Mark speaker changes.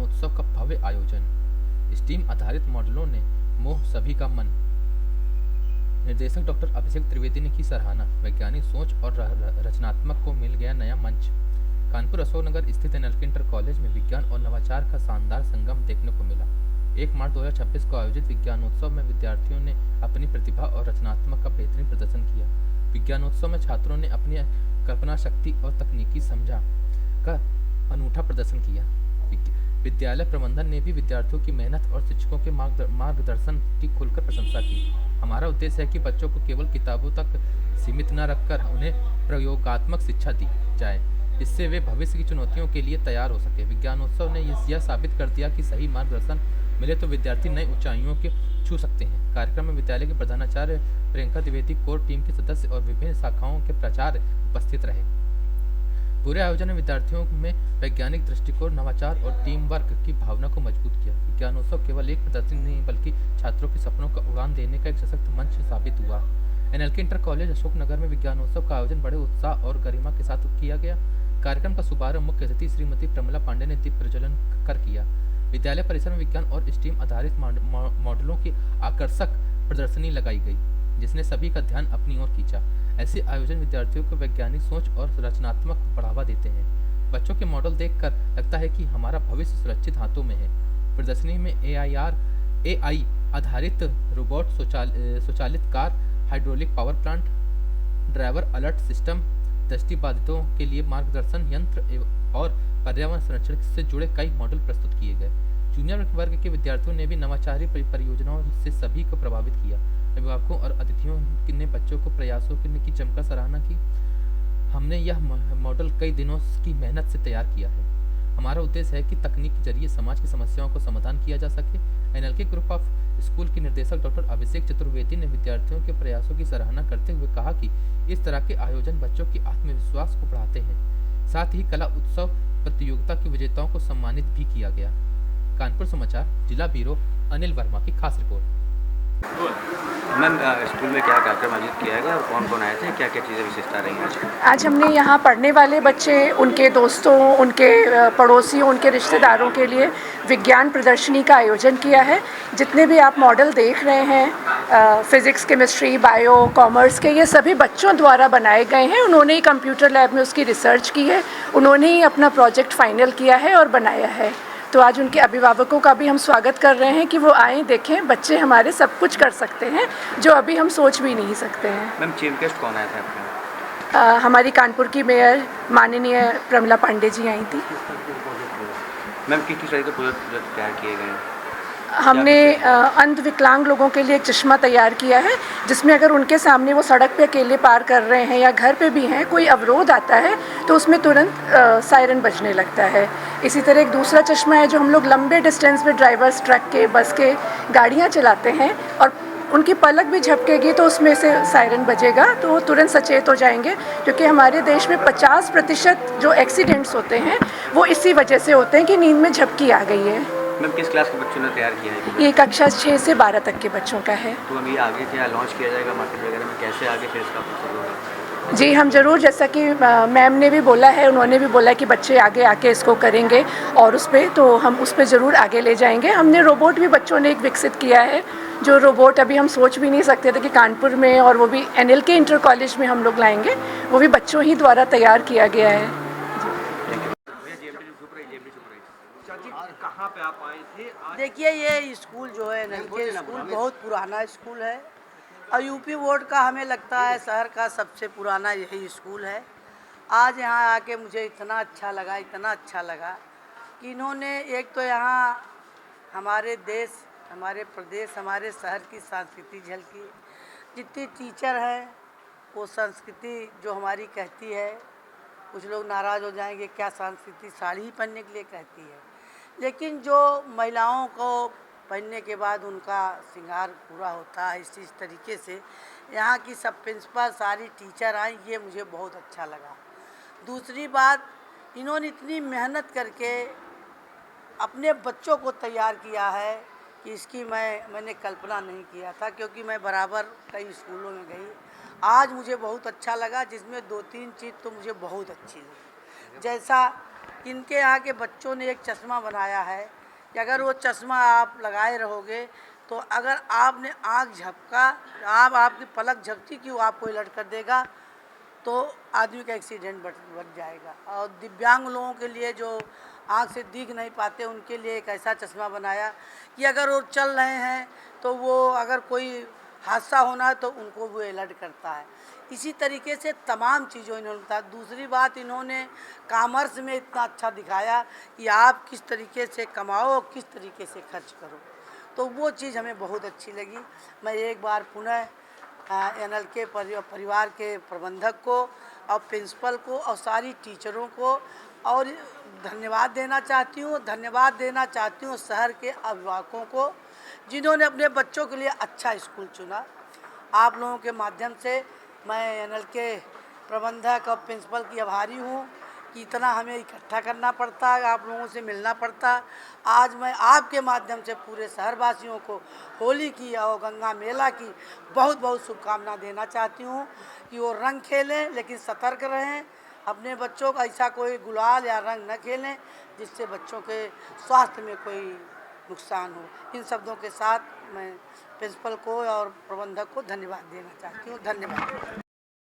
Speaker 1: विज्ञानोत्सव का भव्य आयोजन। स्टीम आधारित मॉडलों ने मोह सभी का मन। निर्देशक डॉक्टर अभिषेक त्रिवेदी ने की सराहना। वैज्ञानिक सोच और रचनात्मक को मिल गया नया मंच। कानपुर अशोकनगर स्थित एनएलके इंटर कॉलेज में विज्ञान और नवाचार का शानदार संगम देखने को मिला। 1 मार्च 2026 को आयोजित विज्ञानोत्सव में विद्यार्थियों ने अपनी प्रतिभा और रचनात्मक का बेहतरीन प्रदर्शन किया। विज्ञानोत्सव में छात्रों ने अपनी कल्पना शक्ति और तकनीकी समझा का अनूठा प्रदर्शन किया। विद्यालय प्रबंधन ने भी विद्यार्थियों की मेहनत और शिक्षकों के मार्गदर्शन की खुलकर प्रशंसा की। हमारा उद्देश्य है कि बच्चों को केवल किताबों तक सीमित न रखकर उन्हें प्रयोगात्मक शिक्षा दी जाए, इससे वे भविष्य की चुनौतियों के लिए तैयार हो सके। विज्ञानोत्सव ने यह साबित कर दिया कि सही मार्गदर्शन मिले तो विद्यार्थी नई ऊंचाइयों के छू सकते हैं। कार्यक्रम में विद्यालय के प्रधानाचार्य प्रियंका द्विवेदी, कोर टीम के सदस्य और विभिन्न शाखाओं के प्राचार्य उपस्थित रहे। पूरे आयोजन ने विद्यार्थियों में वैज्ञानिक दृष्टिकोण, नवाचार और टीम वर्क की भावना को मजबूत किया। विज्ञानोत्सव केवल एक प्रदर्शनी नहीं बल्कि छात्रों के सपनों का उड़ान देने का एक सशक्त मंच साबित हुआ। एनएलके इंटर कॉलेज अशोकनगर में विज्ञानोत्सव का आयोजन बड़े उत्साह और गरिमा के साथ किया गया। कार्यक्रम का शुभारंभ मुख्य अतिथि श्रीमती प्रमिला पांडे ने दीप प्रज्वलन कर किया। विद्यालय परिसर में विज्ञान और स्टीम आधारित मॉडलों की आकर्षक प्रदर्शनी लगाई गई, जिसने सभी का ध्यान अपनी ओर खींचा। ऐसे आयोजन विद्यार्थियों को वैज्ञानिक सोच और रचनात्मक बढ़ावा देते हैं। बच्चों के मॉडल देखकर लगता है कि हमारा भविष्य सुरक्षित हाथों में है। प्रदर्शनी में एआई आधारित रोबोट, स्वचालित car, hydraulic power plant, driver alert system, दृष्टिबाधितों के लिए मार्गदर्शन यंत्र और पर्यावरण संरक्षण से जुड़े कई मॉडल प्रस्तुत किए गए। जूनियर वर्ग के विद्यार्थियों ने भी नवाचारी परियोजनाओं से सभी को प्रभावित किया। अभिभावकों और अतिथियों ने बच्चों को प्रयासों की जमकर सराहना की। हमने यह मॉडल कई दिनों की मेहनत से तैयार किया है। हमारा उद्देश्य है कि तकनीक के जरिए समाज की समस्याओं को समाधान किया जा सके। एनएलके ग्रुप ऑफ स्कूल के निर्देशक डॉक्टर अभिषेक चतुर्वेदी ने विद्यार्थियों के प्रयासों की सराहना करते हुए कहा कि इस तरह के आयोजन बच्चों के आत्मविश्वास को बढ़ाते हैं। साथ ही कला उत्सव प्रतियोगिता के विजेताओं को सम्मानित भी किया गया। कानपुर समाचार जिला ब्यूरो अनिल वर्मा की खास रिपोर्ट।
Speaker 2: मैम, स्कूल में क्या कार्यक्रम आयोजित किया गया और कौन कौन आए थे, क्या क्या चीज़ें विशेषता रही हैं?
Speaker 3: आज हमने यहाँ पढ़ने वाले बच्चे, उनके दोस्तों, उनके पड़ोसियों, उनके रिश्तेदारों के लिए विज्ञान प्रदर्शनी का आयोजन किया है। जितने भी आप मॉडल देख रहे हैं, फिज़िक्स, केमिस्ट्री, बायो, कॉमर्स के, ये सभी बच्चों द्वारा बनाए गए हैं। उन्होंने ही कंप्यूटर लैब में उसकी रिसर्च की है, उन्होंने ही अपना प्रोजेक्ट फाइनल किया है और बनाया है। तो आज उनके अभिभावकों का भी हम स्वागत कर रहे हैं कि वो आएँ, देखें। बच्चे हमारे सब कुछ कर सकते हैं जो अभी हम सोच भी नहीं सकते हैं।
Speaker 2: मैम, चीफ गेस्ट कौन आए थे आपके?
Speaker 3: हमारी कानपुर की मेयर माननीय प्रमिला पांडे जी आई थी।
Speaker 2: मैम, किस तरह के प्रोजेक्ट तैयार किए गए हैं?
Speaker 3: हमने अंध विकलांग लोगों के लिए एक चश्मा तैयार किया है, जिसमें अगर उनके सामने वो सड़क पे अकेले पार कर रहे हैं या घर पे भी हैं, कोई अवरोध आता है तो उसमें तुरंत सायरन बजने लगता है। इसी तरह एक दूसरा चश्मा है जो हम लोग लंबे डिस्टेंस पे ड्राइवर्स ट्रक के, बस के, गाड़ियाँ चलाते हैं और उनकी पलक भी झपकेगी तो उसमें से सायरन बजेगा तो वो तुरंत सचेत हो जाएंगे। क्योंकि हमारे देश में 50% जो एक्सीडेंट्स होते हैं वो इसी वजह से होते हैं कि नींद में झपकी आ गई है।
Speaker 2: मैम, किस क्लास के बच्चों ने तैयार किया है?
Speaker 3: ये कक्षा 6 से 12 तक के बच्चों का है।
Speaker 2: तो अभी आगे क्या लॉन्च किया जाएगा मार्केट वगैरह में, कैसे आगे फिर इसका प्रोसेस होगा?
Speaker 3: जी, हम ज़रूर, जैसा कि मैम ने भी बोला है, उन्होंने भी बोला कि बच्चे आगे आके इसको करेंगे और उस पर तो हम उस पर ज़रूर आगे ले जाएंगे। हमने रोबोट भी बच्चों ने एक विकसित किया है, जो रोबोट अभी हम सोच भी नहीं सकते थे कि कानपुर में, और वो भी एनएलके इंटर कॉलेज में हम लोग लाएंगे। वो भी बच्चों ही द्वारा तैयार किया गया है।
Speaker 2: कहाँ पे आप आए थे?
Speaker 4: देखिए, ये स्कूल जो है एनएलके स्कूल बहुत पुराना स्कूल है और यूपी बोर्ड का हमें लगता है शहर का सबसे पुराना यही स्कूल है। आज यहाँ आके मुझे इतना अच्छा लगा कि इन्होंने एक तो यहाँ हमारे देश, हमारे प्रदेश, हमारे शहर की संस्कृति झलकी। जितनी टीचर हैं वो संस्कृति जो हमारी कहती है, कुछ लोग नाराज़ हो जाएंगे, क्या संस्कृति साड़ी ही पहनने के लिए कहती है, लेकिन जो महिलाओं को पहनने के बाद उनका श्रृंगार पूरा होता है, इस तरीके से यहाँ की सब प्रिंसिपल, सारी टीचर आई, ये मुझे बहुत अच्छा लगा। दूसरी बात, इन्होंने इतनी मेहनत करके अपने बच्चों को तैयार किया है कि इसकी मैंने कल्पना नहीं किया था, क्योंकि मैं बराबर कई स्कूलों में गई। आज मुझे बहुत अच्छा लगा, जिसमें 2-3 चीज़ तो मुझे बहुत अच्छी लगी। जैसा इनके यहाँ के बच्चों ने एक चश्मा बनाया है कि अगर वो चश्मा आप लगाए रहोगे तो अगर आपने आँख झपका, आपकी पलक झपकी कि वो आपको अलर्ट कर देगा, तो आदमी का एक्सीडेंट बढ़ जाएगा। और दिव्यांग लोगों के लिए जो आँख से दिख नहीं पाते उनके लिए एक ऐसा चश्मा बनाया कि अगर वो चल रहे हैं तो वो अगर कोई हादसा होना है तो उनको वो अलर्ट करता है। इसी तरीके से तमाम चीज़ों इन्होंने बताया। दूसरी बात, इन्होंने कॉमर्स में इतना अच्छा दिखाया कि आप किस तरीके से कमाओ, किस तरीके से खर्च करो, तो वो चीज़ हमें बहुत अच्छी लगी। मैं एक बार पुनः एनएल के परिवार के प्रबंधक को और प्रिंसिपल को और सारी टीचरों को और धन्यवाद देना चाहती हूँ। धन्यवाद देना चाहती हूँ शहर के अभिभावकों को जिन्होंने अपने बच्चों के लिए अच्छा स्कूल चुना। आप लोगों के माध्यम से मैं एनएल के प्रबंधक और प्रिंसिपल की आभारी हूँ कि इतना हमें इकट्ठा करना पड़ता है, आप लोगों से मिलना पड़ता। आज मैं आपके माध्यम से पूरे शहरवासियों को होली की और गंगा मेला की बहुत बहुत शुभकामना देना चाहती हूँ कि वो रंग खेलें लेकिन सतर्क रहें। अपने बच्चों का ऐसा कोई गुलाल या रंग न खेलें जिससे बच्चों के स्वास्थ्य में कोई नुकसान हो। इन शब्दों के साथ मैं प्रिंसिपल को और प्रबंधक को धन्यवाद देना चाहती हूँ। धन्यवाद।